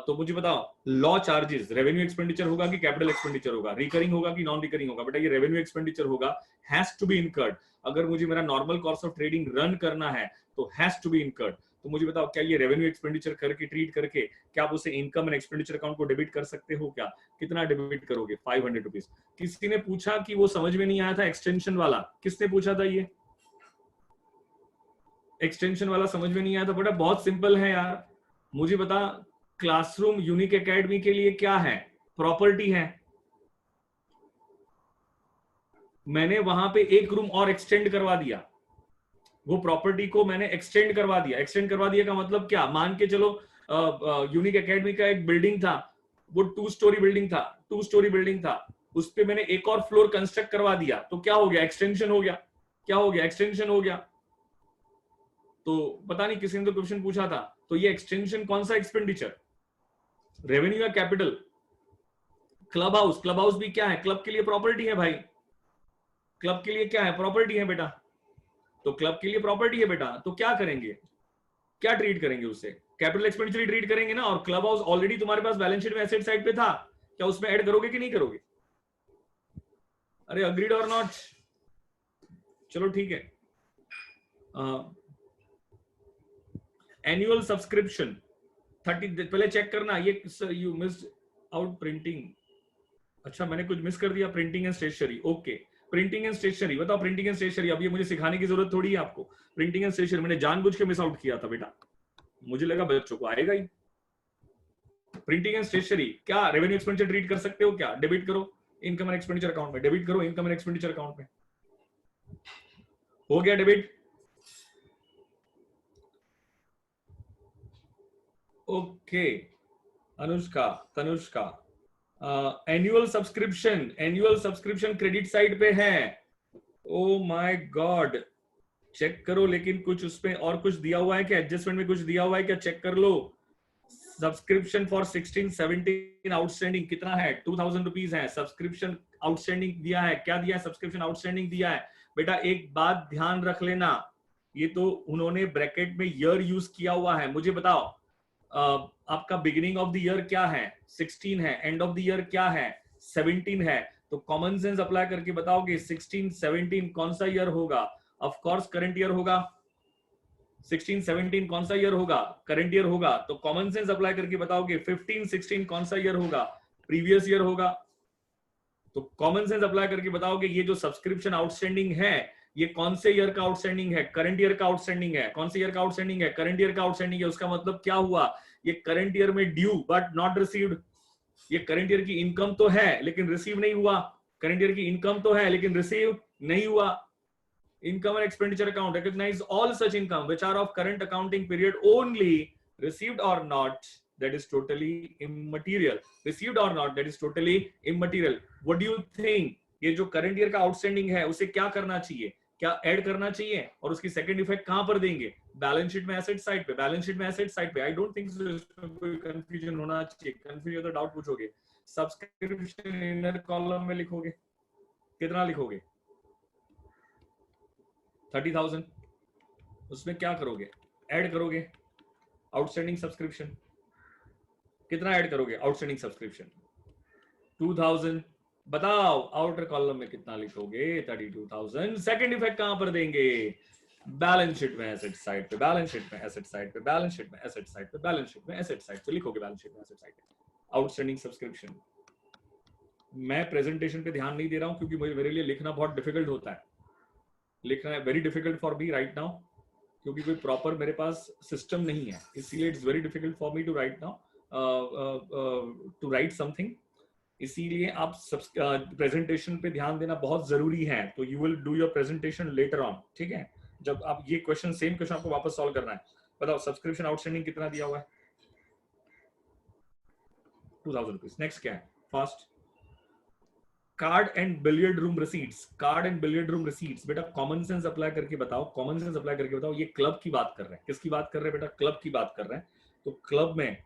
तो मुझे बताओ लॉ चार्जेस रेवेन्यू एक्सपेंडिचर होगा कि कैपिटल एक्सपेंडिचर होगा? रिकरिंग होगा कि नॉन रिकरिंग होगा? बेटा ये रेवेन्यू एक्सपेंडिचर होगा, हैज टू बी इनकर्ड। अगर मुझे मेरा normal course of trading run करना है तो हैज टू बी इनकर्ड। तो मुझे बताओ क्या ये रेवेन्यू एक्सपेंडिचर करके ट्रीट करके क्या आप उसे इनकम एंड एक्सपेंडिचर अकाउंट को डेबिट कर सकते हो क्या? कितना डेबिट करोगे? 500 रुपीज। किसी ने पूछा कि वो समझ में नहीं आया था एक्सटेंशन वाला, किसने पूछा था ये? एक्सटेंशन वाला समझ में नहीं आया तो बेटा बहुत सिंपल है यार, मुझे बता क्लासरूम यूनिक एकेडमी के लिए क्या है? प्रॉपर्टी है। मैंने वहां पे एक रूम और एक्सटेंड करवा दिया, वो प्रॉपर्टी को मैंने एक्सटेंड करवा दिया। एक्सटेंड करवा दिया का मतलब क्या? मान के चलो यूनिक एकेडमी का एक बिल्डिंग था, वो 2 स्टोरी बिल्डिंग था, 2 स्टोरी बिल्डिंग था, उस पे मैंने एक और फ्लोर कंस्ट्रक्ट करवा दिया, तो क्या हो गया? एक्सटेंशन हो गया। क्या हो गया? एक्सटेंशन हो गया। तो पता नहीं किसी ने तो क्वेश्चन पूछा था, तो ये एक्सटेंशन कौन सा एक्सपेंडिचर? रेवेन्यू या capital? Club house, club house भी क्या है? क्लब के लिए प्रॉपर्टी है भाई। क्लब के लिए क्या है? प्रॉपर्टी है बेटा। तो क्लब के लिए प्रॉपर्टी है बेटा, तो क्या करेंगे? क्या ट्रीट करेंगे उससे? कैपिटल एक्सपेंडिचर ट्रीट करेंगे ना। और क्लब हाउस ऑलरेडी तुम्हारे पास बैलेंस शीट में एसेट साइड पे था, क्या उसमें ऐड करोगे कि नहीं करोगे? अरे अग्रीड और नॉट? चलो ठीक है। एनुअल सब्सक्रिप्शन 30, पहले चेक करना ये यू मिस्ड आउट प्रिंटिंग। अच्छा मैंने कुछ मिस कर दिया। Printing and stationery, okay. Printing and stationery बताओ। प्रिंटिंग एंड स्टेशनरी अब ये मुझे सिखाने की जरूरत थोड़ी है आपको। प्रिंटिंग एंड स्टेशनरी मैंने जानबूझ के मिस आउट किया था बेटा, मुझे लगा बच्चों को आएगा ही। प्रिंटिंग एंड स्टेशनरी क्या रेवेन्यू एक्सपेंडिचर ट्रीट कर सकते हो क्या? डेबिट करो इनकम एंड एक्सपेंडिचर अकाउंट में, डेबिट करो इनकम एंड एक्सपेंडिचर अकाउंट में। हो गया debit? Okay. Anushka, Tanushka, annual subscription, annual subscription credit side पे है। ओ माय गॉड, चेक करो। लेकिन कुछ उसमें और कुछ दिया हुआ है क्या? एडजस्टमेंट में कुछ दिया हुआ है क्या? चेक कर लो। सब्सक्रिप्शन फॉर 16-17 आउटस्टैंडिंग कितना है? 2000 रुपीज है। सब्सक्रिप्शन आउटस्टैंडिंग दिया है। क्या दिया है? सब्सक्रिप्शन आउटस्टैंडिंग दिया है। बेटा एक बात ध्यान रख लेना, ये तो उन्होंने ब्रैकेट में ईयर यूज किया हुआ है। मुझे बताओ आपका बिगिनिंग ऑफ द ईयर क्या है? 16 है। एंड ऑफ द ईयर क्या है? 17 है। तो कॉमन सेंस अप्लाई करके बताओगे 16-17 कौन सा ईयर होगा? ऑफ कोर्स करंट ईयर होगा। 16-17 कौन सा ईयर होगा? करंट ईयर होगा। तो कॉमन सेंस अप्लाई करके बताओगे 15-16 कौन सा ईयर होगा? प्रीवियस ईयर होगा। तो कॉमन सेंस अप्लाई करके बताओगे ये जो सब्सक्रिप्शन आउटस्टैंडिंग है ये कौन से ईयर का आउटस्टैंडिंग है? करंट ईयर का आउटस्टैंडिंग है। कौन से ईयर का आउटस्टैंडिंग है? करंट ईयर का आउटस्टैंडिंग है। उसका मतलब क्या हुआ? ये करंट ईयर में ड्यू बट नॉट रिसीव्ड। ये करंट ईयर की इनकम तो है लेकिन रिसीव नहीं हुआ। करंट ईयर की इनकम तो है लेकिन रिसीव नहीं हुआ। Income and expenditure account recognize all such income which are of current accounting period only. Received or not, that is totally immaterial. Received or not, that is totally immaterial. What do you think? ये जो करंट ईयर का आउटस्टैंडिंग है उसे क्या करना चाहिए? क्या ऐड करना चाहिए? और उसकी सेकंड इफेक्ट कहां पर देंगे? बैलेंस शीट में एसेट साइड पे। बैलेंस शीट में एसेट साइड पे। आई डोंट थिंक इसमें कोई कंफ्यूजन होना चाहिए। कंफ्यूजन तो डाउट पूछोगे। सब्सक्रिप्शन इनर कॉलम में लिखोगे, कितना लिखोगे? 30,000। उसमें क्या करोगे? ऐड करोगे आउटस्टैंडिंग सब्सक्रिप्शन। कितना ऐड करोगे आउटस्टैंडिंग सब्सक्रिप्शन? 2000। बताओ आउटर कॉलम में कितना लिखोगे? 32,000। सेकंड इफेक्ट कहां पर देंगे? बैलेंस शीट में एसेट साइड पे। बैलेंस शीट में एसेट साइड पे। बैलेंस शीट में एसेट साइड पे। बैलेंस शीट में एसेट साइड पे लिखोगे। बैलेंस शीट में एसेट साइड पे आउटस्टैंडिंग सब्सक्रिप्शन। मैं प्रेजेंटेशन पे ध्यान नहीं दे रहा हूं क्योंकि मेरे लिए लिखना बहुत डिफिकल्ट होता है। लिखना है very difficult for me right now, क्योंकि कोई प्रॉपर मेरे पास सिस्टम नहीं है, इसीलिए it's very difficult for me to write now to write something. इसीलिए आप प्रेजेंटेशन पे ध्यान देना बहुत जरूरी है। तो you will do your presentation later on, ठीक है? जब आप ये क्वेश्चन सेम क्वेश्चन आपको वापस सॉल्व करना है। बताओ सब्सक्रिप्शन आउटस्टैंडिंग कितना दिया हुआ है? 2000 रुपीज। नेक्स्ट क्या है? Fast. Card and billiard room receipts. Card and billiard room receipts बेटा कॉमन सेंस अप्लाई करके बताओ। कॉमन सेंस अप्लाई करके बताओ। ये क्लब की बात कर रहे हैं। किसकी बात कर रहे हैं बेटा? क्लब की बात कर रहे हैं। तो क्लब में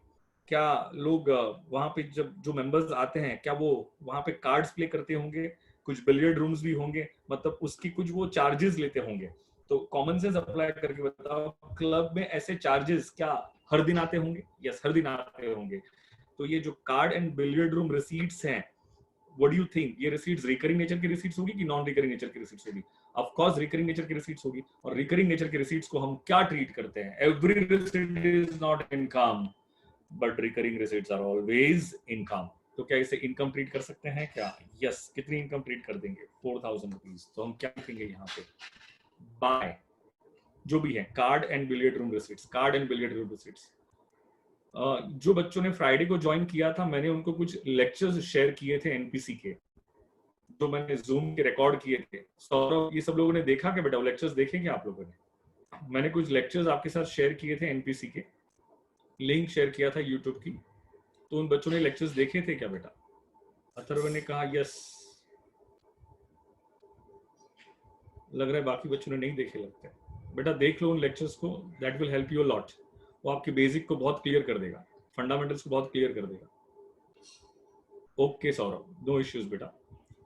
क्या लोग वहां पे जब जो मेंबर्स आते हैं क्या वो वहां पे कार्ड्स प्ले करते होंगे? कुछ बिलियर्ड रूम्स भी होंगे, मतलब उसकी कुछ वो चार्जेस लेते होंगे। तो कॉमन सेंस अप्लाई करके बताओ क्लब में ऐसे चार्जेस क्या हर दिन आते होंगे? यस, हर दिन आते होंगे। तो ये जो card and billiard room receipts हैं, व्हाट डू यू थिंक ये रिसीट्स रिकरिंग नेचर की रिसीट्स होगी कि नॉन रिकरिंग नेचर की रिसीट्स होगी? ऑफ कोर्स रिकरिंग नेचर की रिसीट्स होगी। और रिकरिंग नेचर की रिसीट्स को हम क्या ट्रीट करते हैं? Every receipt is not income but recurring receipts are always income. तो क्या इसे इनकम ट्रीट कर सकते हैं क्या? यस। कितनी इनकम ट्रीट कर देंगे? 4,000 रुपीज। तो हम क्या लिखेंगे यहाँ पे? बाय जो भी है, card and billiard room receipts, card and billiard room receipts. जो बच्चों ने फ्राइडे को ज्वाइन किया था, मैंने उनको कुछ लेक्चर्स शेयर किए थे एनपीसी के, जो मैंने जूम के रिकॉर्ड किए थे। सौरभ, ये सब लोगों ने देखा क्या बेटा? लेक्चर्स देखे क्या आप लोगों ने? मैंने कुछ लेक्चर्स आपके साथ शेयर किए थे एनपीसी के, लिंक शेयर किया था यूट्यूब की, तो उन बच्चों ने लेक्चर्स देखे थे क्या बेटा? अथर्व ने कहा यस, लग रहा है बाकी बच्चों ने नहीं देखे लगता है। बेटा देख लो उन लेक्चर्स को, that will help you a lot. वो आपके बेसिक को बहुत क्लियर कर देगा, फंडामेंटल्स को बहुत क्लियर कर देगा। ओके सौरभ, नो इश्यूज बेटा,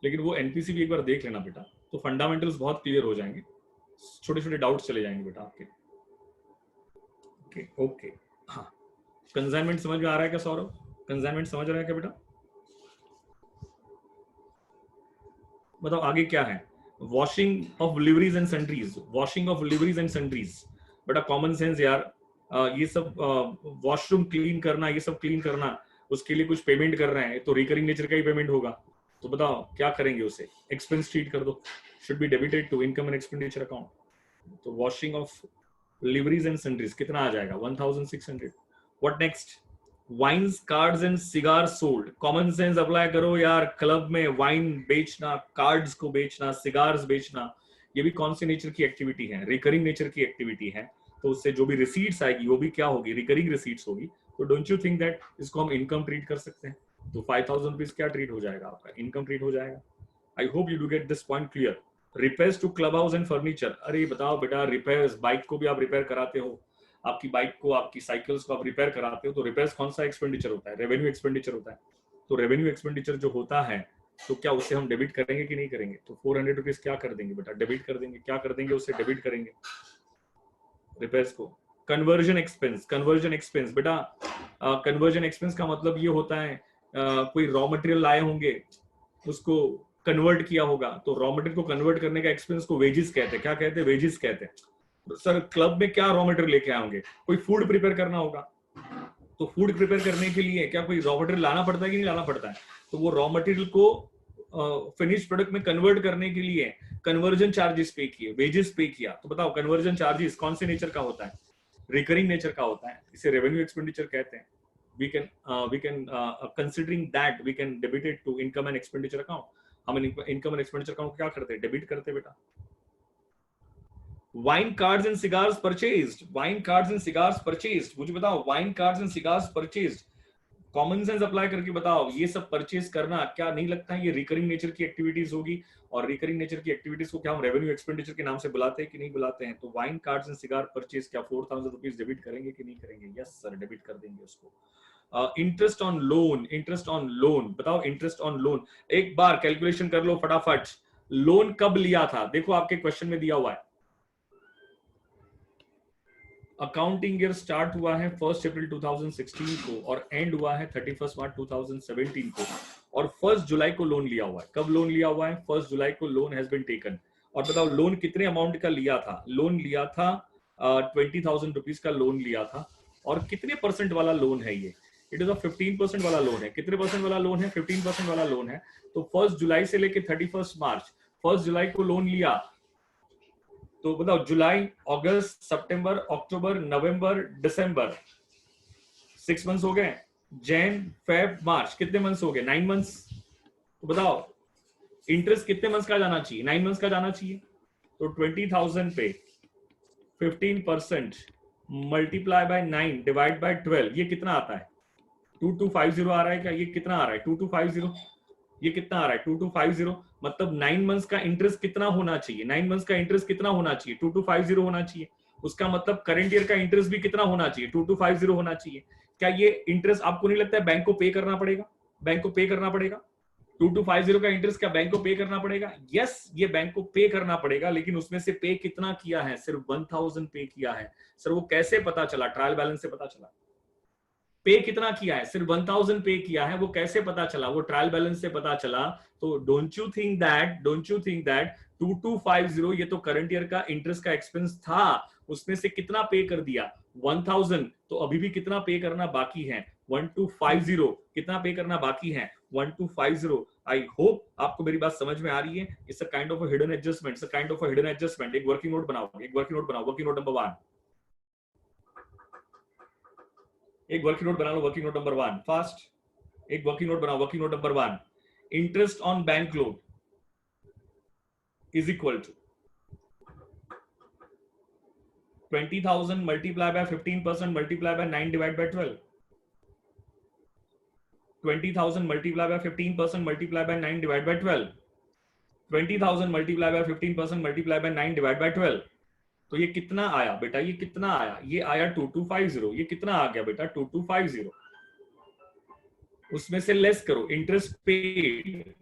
लेकिन वो एनपीसी भी एक बार देख लेना बेटा, तो फंडामेंटल्स बहुत क्लियर हो जाएंगे, छोटे छोटे डाउट्स चले जाएंगे बेटा आपके। ओके ओके, हाँ, कंसाइनमेंट समझ में आ रहा है क्या सौरभ? कंसाइनमेंट समझ रहा है क्या बेटा? बताओ आगे क्या है? Washing of liveries and sundries, washing of liveries and sundries, बेटा कॉमन सेंस यार। ये सब वॉशरूम क्लीन करना, ये सब क्लीन करना, उसके लिए कुछ पेमेंट कर रहे हैं तो रिकरिंग नेचर का ही पेमेंट होगा, तो बताओ क्या करेंगे? उसे एक्सपेंस ट्रीट कर दो, should be debited to income and expenditure account. तो washing of liveries and sundries कितना आ जाएगा? 1600। What next? Wines, cards and cigar sold, common sense apply करो यार। क्लब में वाइन बेचना, कार्ड्स को बेचना, सिगार्स बेचना, ये भी कौन से नेचर की एक्टिविटी है? रिकरिंग नेचर की एक्टिविटी है, तो उससे जो भी रिसीट्स आएगी वो भी क्या होगी? रिकरिंग रिसीट्स होगी। तो डोंट यू थिंक दैट इसको हम इनकम ट्रीट कर सकते हैं? तो 5000 रुपीज क्या ट्रीट हो जाएगा आपका? इनकम ट्रीट हो जाएगा। I hope you do get this point clear. Repairs to club house and furniture, अरे बताओ बेटा, रिपेयर्स, बाइक को भी आप रिपेयर कराते हो, आपकी बाइक को, आपकी साइकिल्स को आप रिपेयर कराते हो, तो रिपेयर्स कौन सा एक्सपेंडिचर होता है? रेवेन्यू एक्सपेंडिचर होता है। तो रेवेन्यू एक्सपेंडिचर जो होता है, तो क्या उसे हम डेबिट करेंगे कि नहीं करेंगे? तो 400 रुपीज क्या कर देंगे बेटा? डेबिट कर देंगे। क्या कर देंगे? उसे डेबिट करेंगे रिपेयर्स को। कन्वर्जन एक्सपेंस, कन्वर्जन एक्सपेंस बेटा, कन्वर्जन एक्सपेंस का मतलब ये होता है कोई रॉ मटेरियल लाए होंगे, उसको कन्वर्ट किया होगा, तो रॉ मटेरियल को कन्वर्ट करने का एक्सपेंस को वेजेस कहते हैं। क्या कहते हैं? वेजेस कहते हैं। सर क्लब में क्या रॉ मटेरियल लेके आए होंगे? कोई फूड प्रिपेयर करना होगा, तो फूड प्रिपेयर करने के लिए क्या कोई रॉ मटेरियल लाना पड़ता है कि नहीं लाना पड़ता है? तो वो रॉ मटेरियल को फिनिश प्रोडक्ट में कन्वर्ट करने के लिए कन्वर्जन चार्जेस पे किए, वेजेस पे किया। तो बताओ कन्वर्जन चार्जेस कौन से नेचर का होता है? रिकरिंग नेचर का होता है, इसे रेवेन्यू एक्सपेंडिचर कहते हैं। we can considering that we can debit it to income and expenditure account. हम इनकम एंड एक्सपेंडिचर अकाउंट क्या करते हैं? डेबिट करते हैं बेटा। Wine cards and cigars purchased, wine cards and cigars purchased, मुझे बताओ wine cards and cigars purchased, common sense apply करके बताओ, ये सब परचेज करना क्या नहीं लगता है ये रिकरिंग नेचर की एक्टिविटीज होगी? और रिकरिंग नेचर की एक्टिविटीज को क्या हम रेवेन्यू एक्सपेंडिचर के नाम से बुलाते हैं कि नहीं बुलाते हैं? तो wine cards and cigar purchase क्या 4000 रुपीज डेबिट करेंगे कि नहीं करेंगे? यस सर, डेबिट कर देंगे उसको। Interest on loan, interest on loan, बताओ इंटरेस्ट ऑन लोन, एक बार कैलकुलेशन कर लो फटाफट। लोन कब लिया था? देखो आपके क्वेश्चन में दिया हुआ है, अकाउंटिंग ईयर स्टार्ट हुआ है 1 अप्रैल 2016 को और एंड हुआ है 31 मार्च 2017 को, और 1 जुलाई को लोन लिया हुआ है। कब लोन लिया हुआ है? 1 जुलाई को लोन हैज बीन टेकन। और बताओ लोन कितने अमाउंट का लिया था? लोन लिया था 20,000 रुपीज का लोन लिया था। और कितने परसेंट वाला लोन है ये? इट इज अ 15% वाला लोन है। कितने परसेंट वाला लोन है? 15% वाला लोन है। तो 1 जुलाई से लेके 31 मार्च, 1 जुलाई को लोन लिया, तो बताओ जुलाई, अगस्त, सितंबर, अक्टूबर, नवंबर, दिसंबर, 6 मंथ्स हो गए। जैन, फेब, मार्च, कितने मंथ्स हो गए? 9 मंथ्स। तो बताओ इंटरेस्ट कितने मंथ्स का जाना चाहिए? 9 मंथ्स का जाना चाहिए। तो 20,000 पे 15% मल्टीप्लाई बाय 9 डिवाइड बाय 12, ये कितना आता है? 2250 आ रहा है क्या? ये कितना आ रहा है? 2250। ये कितना आ रहा है? 2250। मतलब 9 मंथ्स का इंटरेस्ट कितना होना चाहिए? 9 मंथ्स का इंटरेस्ट कितना होना चाहिए? 2250 होना चाहिए। उसका मतलब करंट ईयर का इंटरेस्ट भी कितना होना चाहिए? 2250 होना चाहिए। क्या ये इंटरेस्ट आपको नहीं लगता है बैंक को पे करना पड़ेगा? बैंक को पे करना पड़ेगा 2250 का इंटरेस्ट, क्या बैंक को पे करना पड़ेगा? यस, ये बैंक को पे करना पड़ेगा, लेकिन उसमें से पे कितना किया है? सिर्फ 1000 पे किया है। सर वो कैसे पता चला? ट्रायल बैलेंस से पता चला। पे कितना किया है? सिर्फ 1000 पे किया है। वो कैसे पता चला? वो ट्रायल बैलेंस से पता चला। तो डोंट यू थिंक दैट 2250 ये तो करंट ईयर का इंटरेस्ट का एक्सपेंस था, उसमें से कितना पे कर दिया? 1000। तो अभी भी कितना पे करना बाकी है? 1250 कितना पे करना बाकी है? 1250. आई होप आपको मेरी बात समझ में आ रही है. It's a kind of a hidden adjustment. It's a kind of a hidden adjustment. एक वर्किंग नोट बनाओ. Working note number 1. एक वर्किंग नोट बना लो. Working note number 1 fast. एक वर्किंग नोट बनाओ. Working note number 1. Interest on bank loan is equal to 20,000 multiplied by 15% multiplied by 9 divided by 12. 20,000 multiplied by 15% multiplied by 9 divided by 12. 20,000 multiplied by 15% multiplied by 9 divided by 12. तो ये कितना आया बेटा? ये कितना आया? ये आया 2250. ये कितना आ गया बेटा? 2250. उसमें से लेस करो इंटरेस्ट पेड.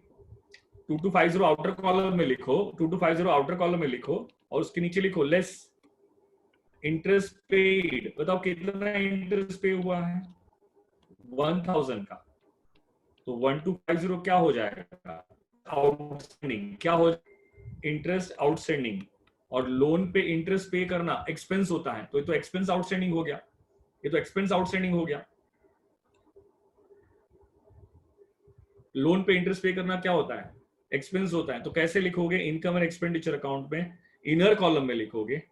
2250 आउटर कॉलम में लिखो. 2250 आउटर कॉलम में लिखो और उसके नीचे लिखो लेस इंटरेस्ट पेड. बताओ कितना इंटरेस्ट पे हुआ है? 1000 का. तो 1250 क्या हो जाएगा? आउटस्टैंडिंग. क्या हो? Interest outstanding. और लोन पे इंटरेस्ट पे करना एक्सपेंस होता है, तो ये तो एक्सपेंस आउटस्टैंडिंग हो गया. ये तो एक्सपेंस आउटस्टैंडिंग हो गया. लोन पे इंटरेस्ट पे करना क्या होता है? एक्सपेंस होता है. तो कैसे लिखोगे? इनकम एंड एक्सपेंडिचर अकाउंट में इनर कॉलम में लिखोगे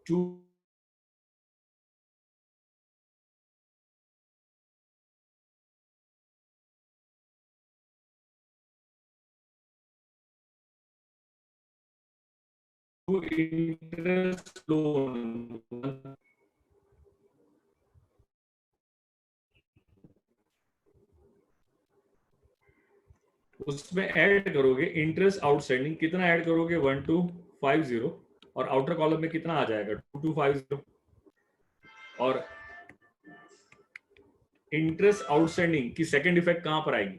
टू इंटरेस्ट लोन. उसमें ऐड करोगे इंटरेस्ट आउटस्टैंडिंग. कितना ऐड करोगे? 1250. और आउटर कॉलम में कितना आ जाएगा? 2250. और इंटरेस्ट आउटस्टैंडिंग की सेकंड इफेक्ट कहां पर आएगी?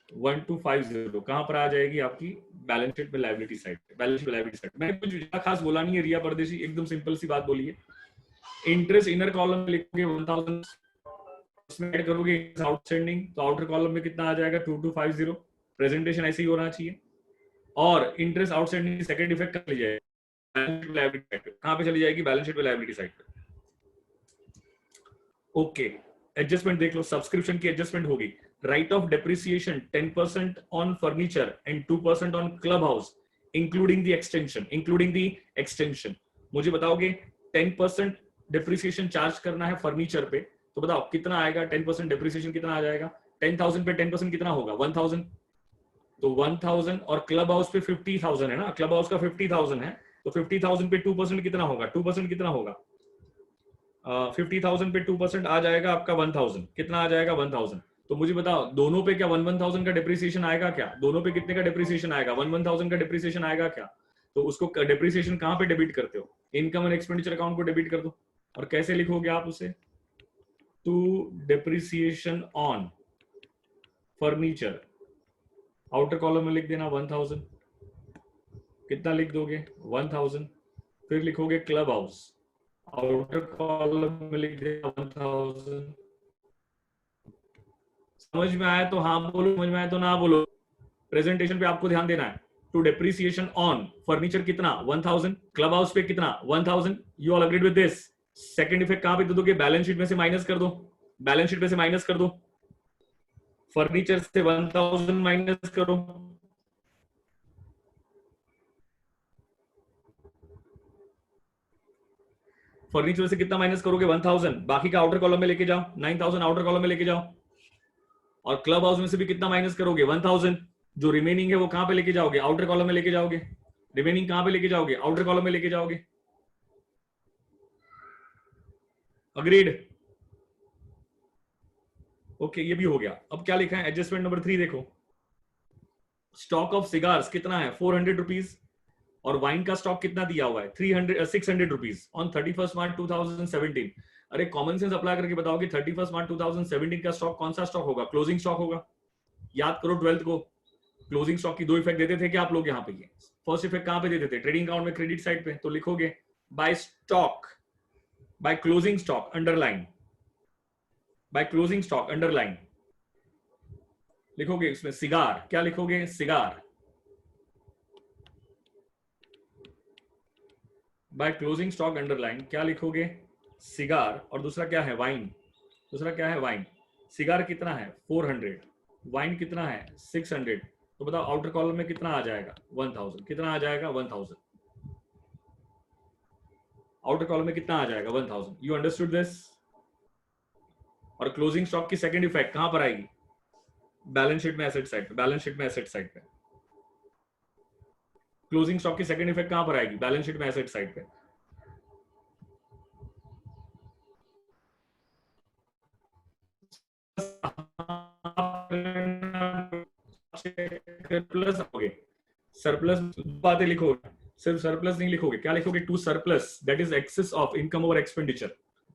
1250 कहां पर आ जाएगी? आपकी बैलेंस शीट में लायबिलिटी साइड पे. Balance sheet liability side. मैंने कुछ खास बोला नहीं है. रिया परदेशी एकदम सिंपल सी बात बोली है. इंटरेस्ट इनर कॉलम में लिखोगे 1000. उसमें ऐड करोगे आउटस्टैंडिंग. तो आउटर कॉलम में कितना आ जाएगा? 2250. प्रेजेंटेशन ऐसे ही होना चाहिए. और इंटरेस्ट आउटस्टैंडिंग की सेकंड इफेक्ट कहां चली जाएगी? बैलेंस शीट लायबिलिटी साइड पे. कहां पे चली जाएगी? बैलेंस शीट में लायबिलिटी साइड पे. ओके. एडजस्टमेंट देख लो. सब्सक्रिप्शन की एडजस्टमेंट होगी. Right of depreciation 10% on furniture and 2% on club house including the extension. मुझे बताओगे 10% डेप्रिसिएशन चार्ज करना है फर्नीचर पे, तो बताओ कितना आएगा? 10% डेप्रिसिएशन कितना आ जाएगा? 10,000 पे 10% कितना होगा? 1,000. तो 1,000 और क्लब हाउस पे 50,000 है ना. क्लब हाउस का 50,000 है. तो 50,000 पे 2% कितना होगा? 2% कितना होगा? 50,000 पे 2% आ जाएगा आपका 1,000. कितना आ जाएगा? 1,000. तो मुझे बताओ दोनों पे क्या 1,000 का डिप्रिसिएशन आएगा क्या? दोनों पे कितने का डिप्रिसिएशन आएगा? 1,000 का डिप्रिसिएशन आएगा क्या? तो उसको डिप्रिसिएशन कहां पे डेबिट करते हो? इनकम एंड एक्सपेंडिचर अकाउंट को डेबिट कर दो. और कैसे लिखोगे आप उसे? To depreciation on furniture. Outer column में लिख देना 1,000. कितना लिख दोगे? 1,000. फिर लिखोगे क्लब हाउस. आउटर कॉलम में लिख देना 1,000. समझ में आया तो हाँ बोलो. समझ में आया तो ना बोलो. प्रेजेंटेशन पे आपको ध्यान देना है. टू डेप्रिसिएशन ऑन फर्नीचर कितना? 1,000. क्लब हाउस पे कितना? 1,000. You all agreed with this? Second effect कहां पे दे दोगे? बैलेंस शीट में से माइनस कर दो. बैलेंस शीट में से माइनस कर दो. फर्नीचर से 1,000 माइनस करो. फर्नीचर से कितना माइनस करोगे? 1,000. बाकी का आउटर कॉलम में लेके जाओ. 9,000 आउटर कॉलम में लेके जाओ. और क्लब हाउस में से भी कितना माइनस करोगे? 1,000. जो रिमेनिंग है वो कहां पे लेके जाओगे? आउटर कॉलम में लेके जाओगे. रिमेनिंग कहां पे लेके जाओगे? आउटर कॉलम में लेके जाओगे. अग्रीड? ओके. ये भी हो गया. अब क्या लिखा है? एडजस्टमेंट नंबर 3 देखो. स्टॉक ऑफ सिगार्स कितना है? 400 रुपीज. और वाइन का स्टॉक कितना दिया हुआ है? 600 रुपीज ऑन 31 मार्च 2017. अरे कॉमन सेंस अप्लाई करके बताओ कि 31 मार्च 2017 का स्टॉक कौन सा स्टॉक होगा? क्लोजिंग स्टॉक होगा. याद करो 12th को. क्लोजिंग स्टॉक की दो इफेक्ट देते थे क्या आप लोग? यहाँ पे ये फर्स्ट इफेक्ट कहां पे देते थे? ट्रेडिंग अकाउंट में क्रेडिट साइड पे. तो लिखोगे by stock, by closing stock underline, by closing stock underline. लिखोगे इसमें सिगार. क्या लिखोगे? Cigar. By closing stock underline क्या लिखोगे? सिगार. और दूसरा क्या है? वाइन. दूसरा क्या है? वाइन. सिगार कितना है? 400. वाइन कितना है 600, तो बताओ आउटर कॉलम में कितना आ जाएगा 1000, कितना आ जाएगा 1000, आउटर कॉलम में कितना आ जाएगा 1000। You understood this? और क्लोजिंग स्टॉक की सेकंड इफेक्ट कहां पर आएगी? बैलेंस शीट में एसेट साइड पे, बैलेंस शीट में एसेट साइड पे। क्लोजिंग स्टॉक की सेकंड इफेक्ट कहां पर आएगी? बैलेंस शीट में एसेट साइड पे। सरप्लस होगे, सरप्लस बातें लिखोगे, सिर्फ सरप्लस नहीं लिखोगे, क्या लिखोगे? To surplus, that is excess of income over expenditure,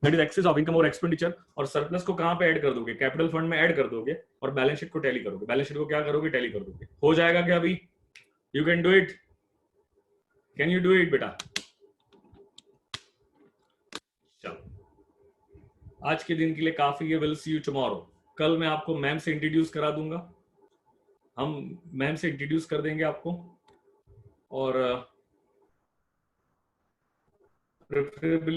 that is excess of income over expenditure. और सरप्लस को कहां पे ऐड कर दोगे? कैपिटल फंड में ऐड कर दोगे और बैलेंस शीट को टैली करोगे। बैलेंस शीट को क्या करोगे? टैली कर दोगे। हो जाएगा क्या अभी? You can do it, can you do it बेटा? चलो, आज के दिन के लिए काफी है। Will see you tomorrow. कल मैं आपको मैम से इंट्रोड्यूस करा दूंगा, हम मैम से इंट्रोड्यूस कर देंगे आपको, और प्रेफरेबली